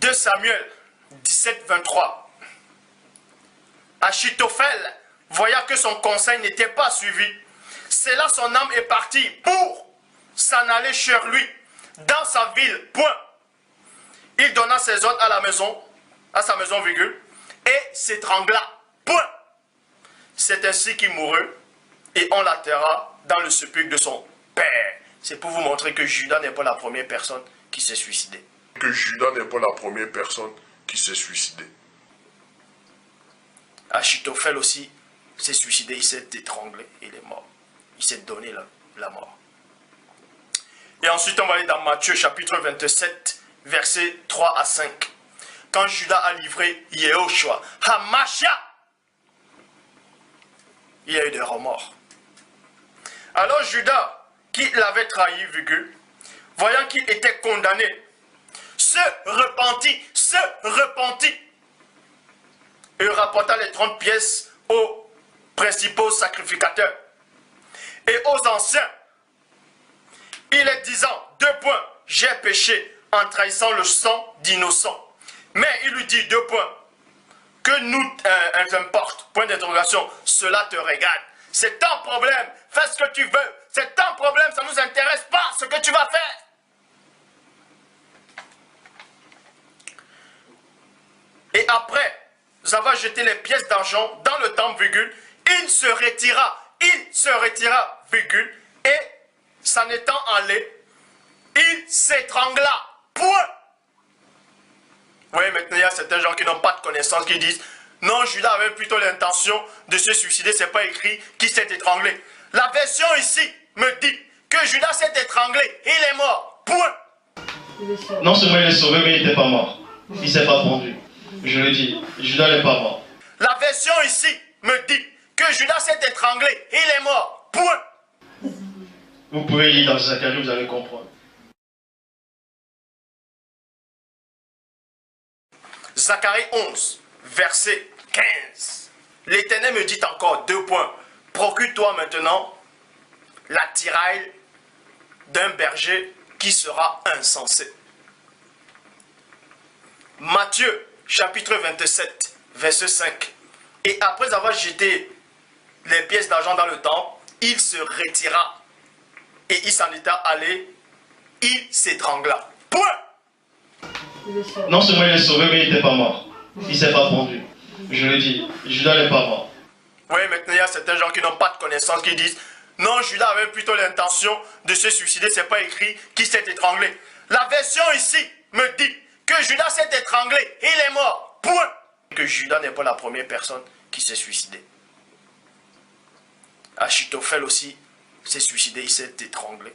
2 Samuel 17, 23. Achitophel, voyant que son conseil n'était pas suivi, c'est là son âme est partie pour s'en aller chez lui, dans sa ville, point. Il donna ses ordres à sa maison, virgule, et s'étrangla, point. C'est ainsi qu'il mourut, et on l'enterra dans le sépulcre de son père. C'est pour vous montrer que Judas n'est pas la première personne qui s'est suicidée. Que Judas n'est pas la première personne qui s'est suicidée. Achitophel aussi s'est suicidé, il s'est étranglé, il est mort. Il s'est donné la mort. Et ensuite, on va aller dans Matthieu chapitre 27, versets 3 à 5. Quand Judas a livré Yehoshua, Hamasha, il y a eu des remords. Alors Judas, qui l'avait trahi, virgule, voyant qu'il était condamné, se repentit, et rapporta les 30 pièces aux principaux sacrificateurs et aux anciens. Il est disant, 2 points, j'ai péché en trahissant le sang d'innocents. Mais il lui dit 2 points, que nous importe, point d'interrogation, cela te regarde. C'est ton problème, fais ce que tu veux, c'est ton problème, ça ne nous intéresse pas ce que tu vas faire. Et après avoir jeté les pièces d'argent dans le temple, virgule, il se retira, virgule, et s'en étant allé, il s'étrangla, point. Oui, maintenant il y a certains gens qui n'ont pas de connaissance, qui disent, non, Judas avait plutôt l'intention de se suicider, c'est pas écrit qu'il s'est étranglé. La version ici me dit que Judas s'est étranglé, il est mort, point. Non seulement il est sauvé, mais il n'était pas mort. Il ne s'est pas pendu. Je le dis, Judas n'est pas mort. La version ici me dit que Judas s'est étranglé, il est mort, point. Vous pouvez lire dans Zacharie, vous allez comprendre. Zacharie 11, verset 15. L'Éternel me dit encore 2 points. Procure-toi maintenant l'attirail d'un berger qui sera insensé. Matthieu, chapitre 27, verset 5. Et après avoir jeté les pièces d'argent dans le temple, il se retira. Et il s'en était allé, il s'étrangla. Point. Non seulement il est sauvé, mais il n'était pas mort. Il ne s'est pas pendu. Je le dis, Judas n'est pas mort. Oui, maintenant il y a certains gens qui n'ont pas de connaissance, qui disent, non, Judas avait plutôt l'intention de se suicider, c'est pas écrit qu'il s'est étranglé. La version ici me dit que Judas s'est étranglé, il est mort, point. Que Judas n'est pas la première personne qui s'est suicidée. Achitophel aussi s'est suicidé, il s'est étranglé.